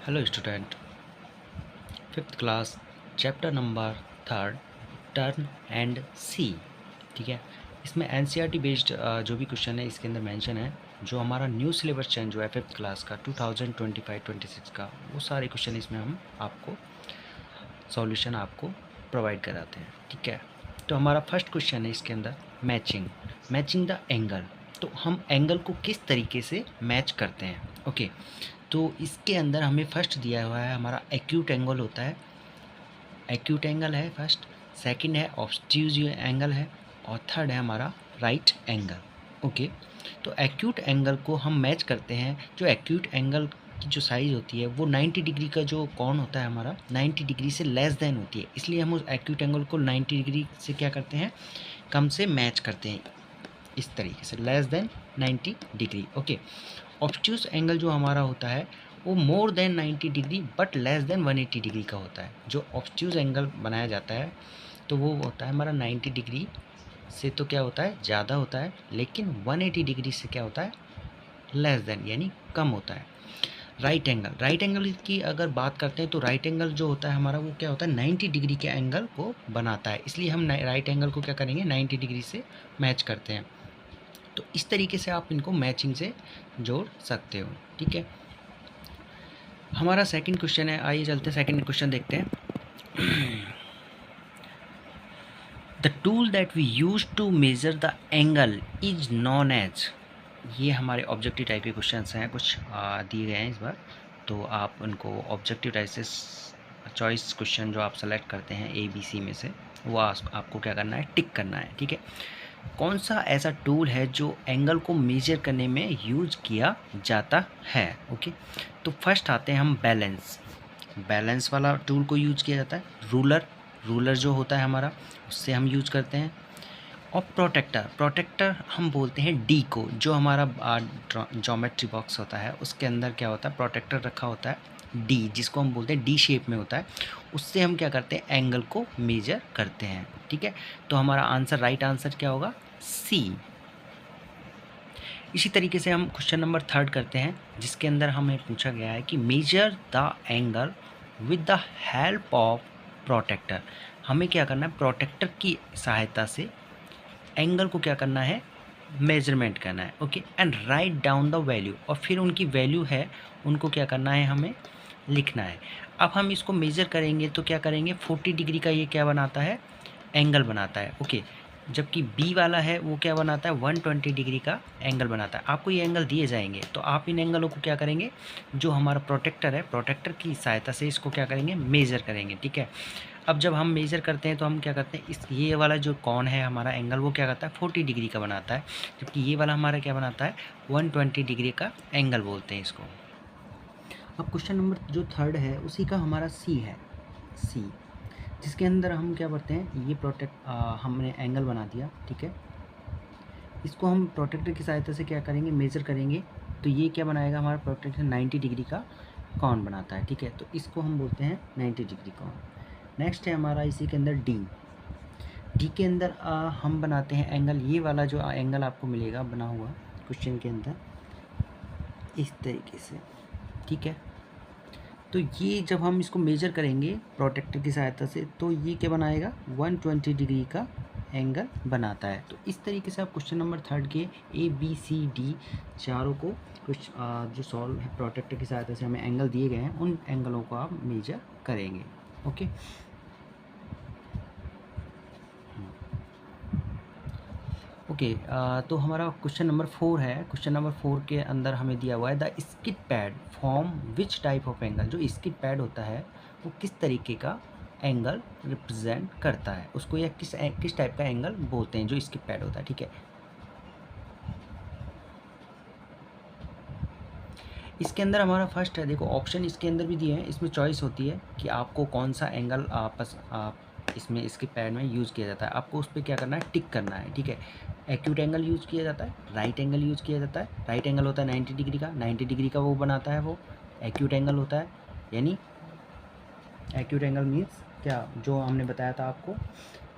Hello student, fifth class chapter number third turn and see. ठीक है, इसमें NCERT based जो भी क्वेश्चन है इसके अंदर मेंशन है। जो हमारा न्यू सिलेबस चेंज हुआ है फिफ्थ क्लास का 2025-26 का, वो सारे क्वेश्चन इसमें हम आपको सॉल्यूशन आपको प्रोवाइड कराते हैं। ठीक है, तो हमारा फर्स्ट क्वेश्चन है इसके अंदर मैचिंग द एंगल। तो हम एंगल को किस तरीके से मैच करते हैं। ओके, तो इसके अंदर हमें फर्स्ट दिया हुआ है हमारा एक्यूट एंगल होता है, एक्यूट एंगल है फर्स्ट, सेकंड है ऑब्ट्यूज एंगल है, और थर्ड है हमारा राइट एंगल। ओके, तो एक्यूट एंगल को हम मैच करते हैं। जो एक्यूट एंगल की जो साइज़ होती है वो 90 डिग्री का जो कोण होता है हमारा 90 डिग्री से लेस देन होती है, इसलिए हम उस एक्यूट एंगल को 90 डिग्री से क्या करते हैं, कम से मैच करते हैं इस तरीके से, less than 90 degree. Okay, obtuse angle जो हमारा होता है वो more than 90 degree but less than 180 degree का होता है। जो ऑब्ट्यूज एंगल बनाया जाता है तो वो होता है हमारा 90 डिग्री से तो क्या होता है, ज़्यादा होता है, लेकिन 180 डिग्री से क्या होता है, लेस देन यानी कम होता है। राइट एंगल की अगर बात करते हैं तो राइट एंगल जो होता है हमारा वो क्या होता है, 90 डिग्री के एंगल को बनाता है, इसलिए हम राइट एंगल को क्या करेंगे, 90 डिग्री से मैच करते हैं। तो इस तरीके से आप इनको मैचिंग से जोड़ सकते हो। ठीक है, हमारा सेकंड क्वेश्चन है, आइए चलते हैं सेकंड क्वेश्चन देखते हैं। The tool that we use to measure the angle is known as. ये हमारे ऑब्जेक्टिव टाइप के क्वेश्चन हैं, कुछ दिए गए हैं इस बार, तो आप उनको ऑब्जेक्टिव टाइप से चॉइस क्वेश्चन जो आप सेलेक्ट करते हैं ABC में से, वो आपको क्या करना है, टिक करना है। ठीक है, कौन सा ऐसा टूल है जो एंगल को मेजर करने में यूज किया जाता है। ओके, तो फर्स्ट आते हैं हम बैलेंस वाला टूल को यूज किया जाता है। रूलर जो होता है हमारा, उससे हम यूज करते हैं। और प्रोटेक्टर हम बोलते हैं डी को, जो हमारा ज्योमेट्री बॉक्स होता है उसके अंदर क्या होता है, प्रोटेक्टर रखा होता है डी, जिसको हम बोलते हैं डी शेप में होता है, उससे हम क्या करते हैं, एंगल को मेजर करते हैं। ठीक है, तो हमारा आंसर, राइट आंसर क्या होगा, सी। इसी तरीके से हम क्वेश्चन नंबर थर्ड करते हैं, जिसके अंदर हमें पूछा गया है कि measure the angle with the help of protractor. हमें क्या करना है, प्रोटेक्टर की सहायता से एंगल को क्या करना है, मेजरमेंट करना है। Okay, and write down the value, और फिर उनकी वैल्यू है उनको क्या करना है, हमें लिखना है। अब हम इसको मेज़र करेंगे तो क्या करेंगे, 40 डिग्री का ये क्या बनाता है, एंगल बनाता है। ओके, जबकि बी वाला है वो क्या बनाता है, 120 डिग्री का एंगल बनाता है। आपको ये एंगल दिए जाएंगे तो आप इन एंगलों को क्या करेंगे, जो हमारा प्रोटेक्टर है, प्रोटेक्टर की सहायता से इसको क्या करेंगे, मेज़र करेंगे। ठीक है, अब जब हम मेज़र करते हैं तो हम क्या करते हैं, इस ये वाला जो कोण है हमारा एंगल, वो क्या करता है, 40 डिग्री का बनाता है, जबकि ये वाला हमारा क्या बनाता है, 120 डिग्री का एंगल बोलते हैं इसको। अब क्वेश्चन नंबर जो थर्ड है उसी का हमारा सी है, सी, जिसके अंदर हम क्या करते हैं, ये हमने एंगल बना दिया। ठीक है, इसको हम प्रोटेक्टर की सहायता से क्या करेंगे, मेज़र करेंगे, तो ये क्या बनाएगा, हमारा प्रोटेक्टर 90 डिग्री का कोण बनाता है। ठीक है, तो इसको हम बोलते हैं 90 डिग्री कोण। नेक्स्ट है हमारा इसी के अंदर डी के अंदर हम बनाते हैं एंगल, ये वाला जो एंगल आपको मिलेगा बना हुआ क्वेश्चन के अंदर इस तरीके से। ठीक है, तो ये जब हम इसको मेजर करेंगे प्रोटेक्टर की सहायता से तो ये क्या बनाएगा, 120 डिग्री का एंगल बनाता है। तो इस तरीके से आप क्वेश्चन नंबर थर्ड के ABCD चारों को कुछ जो सॉल्व है प्रोटेक्टर की सहायता से हमें एंगल दिए गए हैं, उन एंगलों को आप मेजर करेंगे। ओके, ओके, तो हमारा क्वेश्चन नंबर 4 है। क्वेश्चन नंबर 4 के अंदर हमें दिया हुआ है, the skid pad form which type of angle. जो स्किड पैड होता है वो किस तरीके का एंगल रिप्रेजेंट करता है, उसको या किस टाइप का एंगल बोलते हैं जो स्किड पैड होता है। ठीक है, इसके अंदर हमारा फर्स्ट है, देखो ऑप्शन इसके अंदर भी दिए हैं, इसमें चॉइस होती है कि आपको कौन सा एंगल आप इसमें इसके पैड में यूज़ किया जाता है। आपको उस पर क्या करना है, टिक करना है। ठीक है, एक्यूट एंगल यूज़ किया जाता है, राइट एंगल यूज़ किया जाता है। राइट एंगल होता है 90 डिग्री का, 90 डिग्री का वो बनाता है वो एक्यूट एंगल होता है। यानी एक्यूट एंगल मीन्स क्या, जो हमने बताया था आपको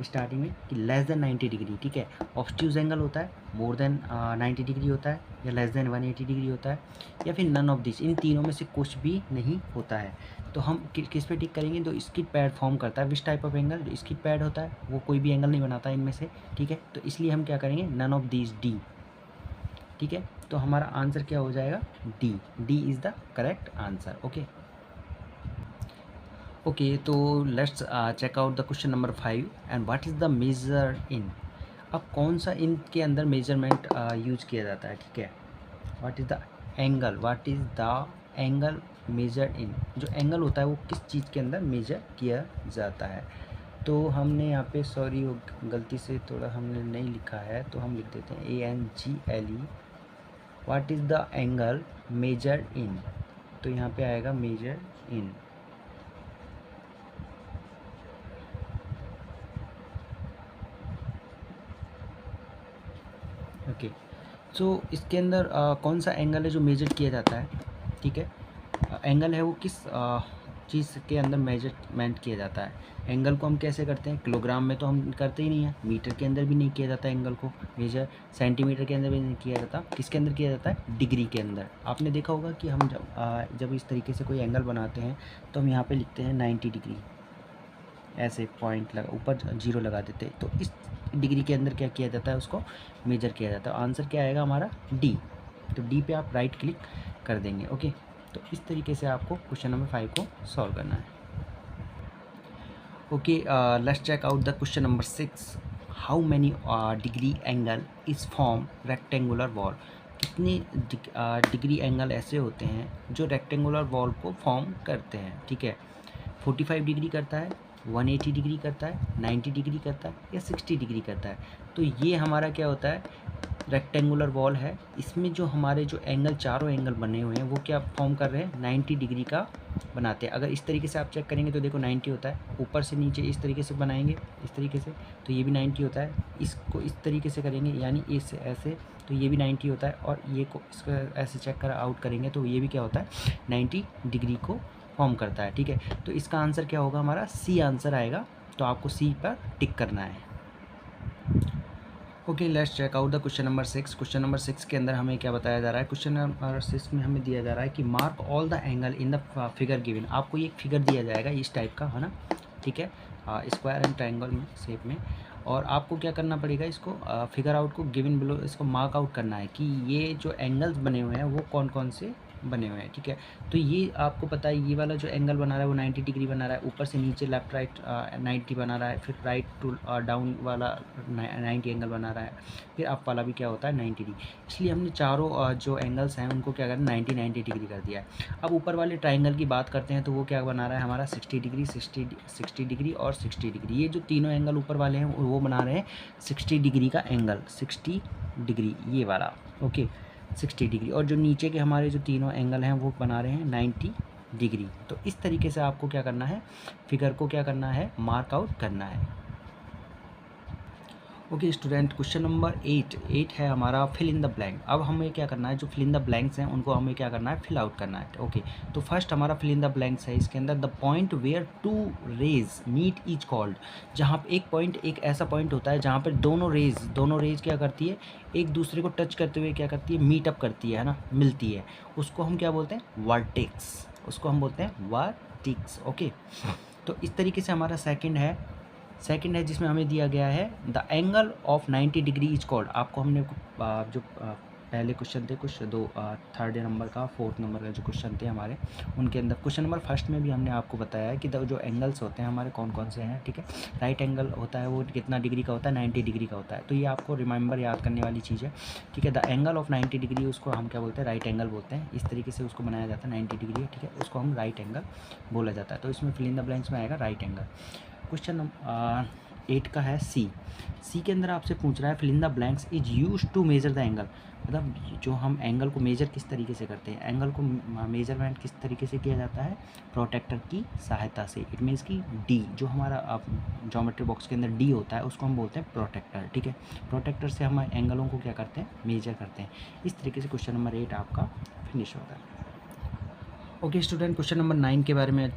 स्टार्टिंग में कि लेस देन 90 डिग्री, ठीक है। ऑब्ट्यूज एंगल होता है मोर देन 90 डिग्री होता है, या लेस देन 180 डिग्री होता है, या फिर नन ऑफ दिस, इन तीनों में से कुछ भी नहीं होता है। तो हम किस पे टिक करेंगे? तो स्किड पैड फॉर्म करता है। Which type of angle? जो स्किड पैड होता है वो कोई भी एंगल नहीं बनाता इनमें से, ठीक है। तो इसलिए हम क्या करेंगे? नन ऑफ दिस, डी, ठीक है। तो हमारा आंसर क्या हो जाएगा? D. D is the correct answer. Okay okay, तो let's check out the question number 5 and what is the measure in. अब कौन सा इन के अंदर मेजरमेंट यूज किया जाता है, ठीक है। What is the angle, what is the angle measure in. जो एंगल होता है वो किस चीज़ के अंदर मेजर किया जाता है। तो हमने यहाँ पे सॉरी गलती से थोड़ा हमने नहीं लिखा है, तो हम लिख देते हैं ANGLE। What is the angle measure in, तो यहाँ पे आएगा मेजर इन। ओके, सो इसके अंदर कौन सा एंगल है जो मेजर किया जाता है, ठीक है। एंगल है वो किस चीज़ के अंदर मेजरमेंट किया जाता है। एंगल को हम कैसे करते हैं? किलोग्राम में तो हम करते ही नहीं हैं, मीटर के अंदर भी नहीं किया जाता एंगल को मेजर, सेंटीमीटर के अंदर भी नहीं किया जाता। किसके अंदर किया जाता है? डिग्री के अंदर। आपने देखा होगा कि हम जब इस तरीके से कोई एंगल बनाते हैं तो हम यहाँ पे लिखते हैं 90 डिग्री, ऐसे पॉइंट लगा ऊपर 0 लगा देते हैं। तो इस डिग्री के अंदर क्या किया जाता है? उसको मेजर किया जाता है। आंसर क्या आएगा हमारा? डी। तो डी पे आप राइट क्लिक कर देंगे। ओके, तो इस तरीके से आपको क्वेश्चन नंबर 5 को सॉल्व करना है। Okay, let's check out the question number 6। How many degree angle is form rectangular wall. कितने डिग्री एंगल ऐसे होते हैं जो रेक्टेंगुलर वॉल को फॉर्म करते हैं, ठीक है। 45 डिग्री करता है, 180 डिग्री करता है, 90 डिग्री करता है, या 60 डिग्री करता है। तो ये हमारा क्या होता है? रेक्टेंगुलर वॉल है। इसमें जो हमारे जो एंगल, चारों एंगल बने हुए हैं वो क्या फॉर्म कर रहे हैं? 90 डिग्री का बनाते हैं। अगर इस तरीके से आप चेक करेंगे तो देखो 90 होता है। ऊपर से नीचे इस तरीके से बनाएंगे, इस तरीके से, तो ये भी 90 होता है। इसको इस तरीके से करेंगे यानी इस ऐसे, तो ये भी 90 होता है। और ये को इसको ऐसे चेक कर आउट करेंगे तो ये भी क्या होता है? 90 डिग्री को फॉर्म करता है, ठीक है। तो इसका आंसर क्या होगा? हमारा सी आंसर आएगा। तो आपको सी पर टिक करना है। Okay, let's check out the question number 6। Question number 6 के अंदर हमें क्या बताया जा रहा है? क्वेश्चन नंबर 6 में हमें दिया जा रहा है कि mark all the angle in the figure given. आपको ये फिगर दिया जाएगा इस टाइप का, है ना, ठीक है, स्क्वायर एंड ट्रायंगल में शेप में। और आपको क्या करना पड़ेगा? इसको फिगर आउट को गिवन बिलो इसको मार्क आउट करना है कि ये जो एंगल्स बने हुए हैं वो कौन कौन से बने हुए हैं, ठीक है। तो ये आपको पता है, ये वाला जो एंगल बना रहा है वो 90 डिग्री बना रहा है। ऊपर से नीचे लेफ्ट राइट 90 बना रहा है। फिर राइट टू डाउन वाला 90 एंगल बना रहा है। फिर अप वाला भी क्या होता है? 90 डिग्री। इसलिए हमने चारों जो एंगल्स हैं उनको क्या करना? 90 डिग्री कर दिया है। अब ऊपर वाले ट्राइंगल की बात करते हैं तो वो क्या बना रहा है हमारा? 60 डिग्री, 60 डिग्री और 60 डिग्री। ये जो तीनों एंगल ऊपर वाले हैं वो बना रहे हैं 60 डिग्री का एंगल, 60 डिग्री ये वाला। Okay, 60 degree. और जो नीचे के हमारे जो तीनों एंगल हैं वो बना रहे हैं 90 डिग्री। तो इस तरीके से आपको क्या करना है? फिगर को क्या करना है? मार्क आउट करना है। ओके स्टूडेंट, क्वेश्चन नंबर 8 है हमारा फिल इन द ब्लैंक। अब हमें क्या करना है? जो फिल इन द ब्लैंक्स हैं उनको हमें क्या करना है? फिल आउट करना है। ओके, तो फर्स्ट हमारा फिल इन द ब्लैंक्स है। इसके अंदर the point where two rays meet is called. जहाँ पे एक पॉइंट, एक ऐसा पॉइंट होता है जहाँ पर दोनों रेज क्या करती है? एक दूसरे को टच करते हुए क्या करती है? मीट अप करती है ना, मिलती है। उसको हम क्या बोलते हैं? वर्टेक्स। उसको हम बोलते हैं वर्टेक्स। ओके, तो इस तरीके से हमारा सेकंड है जिसमें हमें दिया गया है the angle of 90 degree is called. आपको हमने जो पहले क्वेश्चन थे कुछ दो, थर्ड नंबर का, फोर्थ नंबर का जो क्वेश्चन थे हमारे, उनके अंदर क्वेश्चन नंबर फर्स्ट में भी हमने आपको बताया है कि जो एंगल्स होते हैं हमारे कौन कौन से हैं, ठीक है। राइट एंगल होता है वो कितना डिग्री का होता है? 90 डिग्री का होता है। तो ये आपको रिमेंबर याद करने वाली चीज़ है, ठीक है। द एंगल ऑफ 90 डिग्री उसको हम क्या बोलते हैं? राइट एंगल बोलते हैं। इस तरीके से उसको बनाया जाता है 90 डिग्री, ठीक है, उसको हम राइट एंगल बोला जाता है। तो इसमें फिल इन द ब्लैंक्स में आएगा राइट एंगल। क्वेश्चन नंबर 8 का है सी के अंदर आपसे पूछ रहा है fill in the blanks is use to measure the angle. मतलब जो हम एंगल को मेजर किस तरीके से करते हैं? एंगल को मेजरमेंट किस तरीके से किया जाता है? प्रोटेक्टर की सहायता से। इट मीन्स कि डी, जो हमारा ज्योमेट्री बॉक्स के अंदर डी होता है उसको हम बोलते हैं प्रोटेक्टर, ठीक है। प्रोटेक्टर से हम एंगलों को क्या करते हैं? मेजर करते हैं। इस तरीके से क्वेश्चन नंबर 8 आपका फिनिश होता है। ओके स्टूडेंट, क्वेश्चन नंबर 9 के बारे में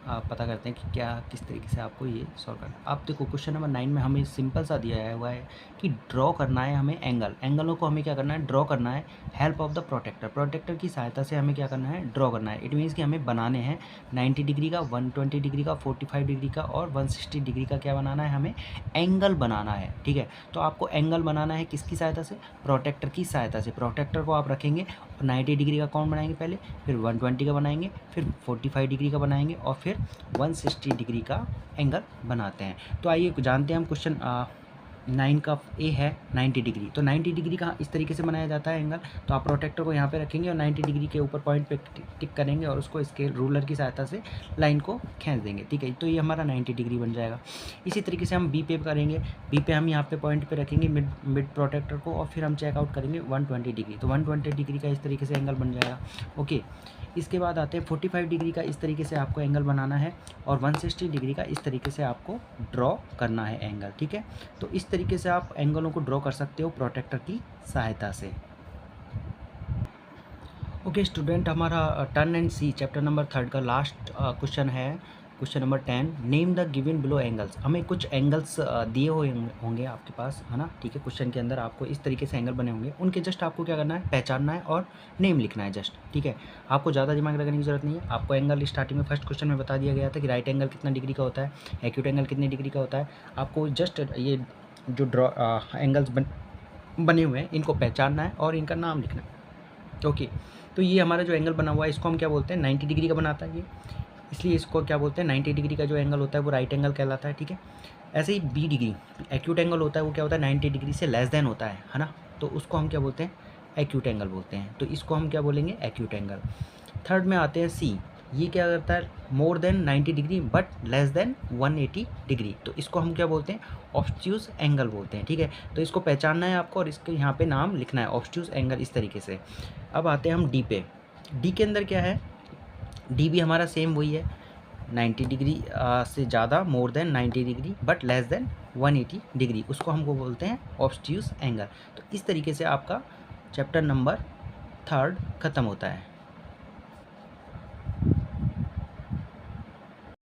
पता करते हैं कि क्या किस तरीके से आपको ये सॉल्व करना है। आप देखो क्वेश्चन नंबर 9 में हमें सिंपल सा दिया हुआ है कि ड्रॉ करना है हमें एंगलों को हमें क्या करना है, ड्रॉ करना है हेल्प ऑफ द प्रोटेक्टर की सहायता से हमें क्या करना है, ड्रॉ करना है। इट मीन्स कि हमें बनाने हैं 90 डिग्री का, 120 डिग्री का, 45 डिग्री का और 160 डिग्री का क्या बनाना है, हमें एंगल बनाना है। ठीक है, तो आपको एंगल बनाना है किसकी सहायता से, प्रोटेक्टर की सहायता से। प्रोटेक्टर को आप रखेंगे और 90 डिग्री का कौन बनाएंगे पहले, फिर 120 का बनाएंगे, फिर 45 डिग्री का बनाएंगे और फिर 160 डिग्री का एंगल बनाते हैं। तो आइए जानते हैं हम क्वेश्चन 9 का ए है 90 डिग्री। तो 90 डिग्री का इस तरीके से बनाया जाता है एंगल। तो आप प्रोटेक्टर को यहाँ पे रखेंगे और 90 डिग्री के ऊपर पॉइंट पे टिक करेंगे और उसको स्केल रूलर की सहायता से लाइन को खींच देंगे। ठीक है, तो ये हमारा 90 डिग्री बन जाएगा। इसी तरीके से हम बी पे करेंगे। बी पे हम यहाँ पे पॉइंट पे रखेंगे मिड प्रोटेक्टर को और फिर हम चेकआउट करेंगे 120 डिग्री। तो 120 डिग्री का इस तरीके से एंगल बन जाएगा। ओके, इसके बाद आते हैं 45 डिग्री का इस तरीके से आपको एंगल बनाना है और 160 डिग्री का इस तरीके से आपको ड्रॉ करना है एंगल। ठीक है, तो इस तरीके से आप एंगलों को ड्रॉ कर सकते हो प्रोटेक्टर की सहायता से। ओके स्टूडेंट, हमारा turn and see chapter number 3 का लास्ट क्वेश्चन है question number 10। Name the given below angles. हमें कुछ एंगल्स दिए हुए होंगे आपके पास, है ना। ठीक है, क्वेश्चन के अंदर आपको इस तरीके से एंगल बने होंगे, उनके जस्ट आपको क्या करना है, पहचानना है और नेम लिखना है जस्ट। ठीक है, आपको ज़्यादा दिमाग लगाने की जरूरत नहीं है। आपको एंगल स्टार्टिंग में फर्स्ट क्वेश्चन में बता दिया गया था कि राइट एंगल कितना डिग्री का होता है, एक्यूट एंगल कितने डिग्री का होता है। आपको जस्ट ये जो एंगल्स बने हुए हैं इनको पहचानना है और इनका नाम लिखना है। ओके, तो ये हमारा जो एंगल बना हुआ है इसको हम क्या बोलते हैं, 90 डिग्री का बनाता है ये, इसलिए इसको क्या बोलते हैं, 90 डिग्री का जो एंगल होता है वो राइट एंगल कहलाता है। ठीक है, ऐसे ही बी डिग्री एक्यूट एंगल होता है, वो क्या होता है, 90 डिग्री से लेस देन होता है ना। तो उसको हम क्या बोलते हैं, एक्यूट एंगल बोलते हैं। तो इसको हम क्या बोलेंगे, एक्यूट एंगल। थर्ड में आते हैं सी। ये क्या करता है, more than 90 degree but less than 180 degree. तो इसको हम क्या बोलते हैं, ऑब्ट्यूज एंगल बोलते हैं। ठीक है, तो इसको पहचानना है आपको और इसके यहाँ पे नाम लिखना है, ऑब्ट्यूज एंगल इस तरीके से। अब आते हैं हम डी पे। डी के अंदर क्या है, डी भी हमारा सेम वही है, 90 डिग्री से ज़्यादा, more than 90 degree but less than 180 degree, उसको हमको बोलते हैं ऑब्ट्यूज एंगल। तो इस तरीके से आपका चैप्टर नंबर 3 ख़त्म होता है।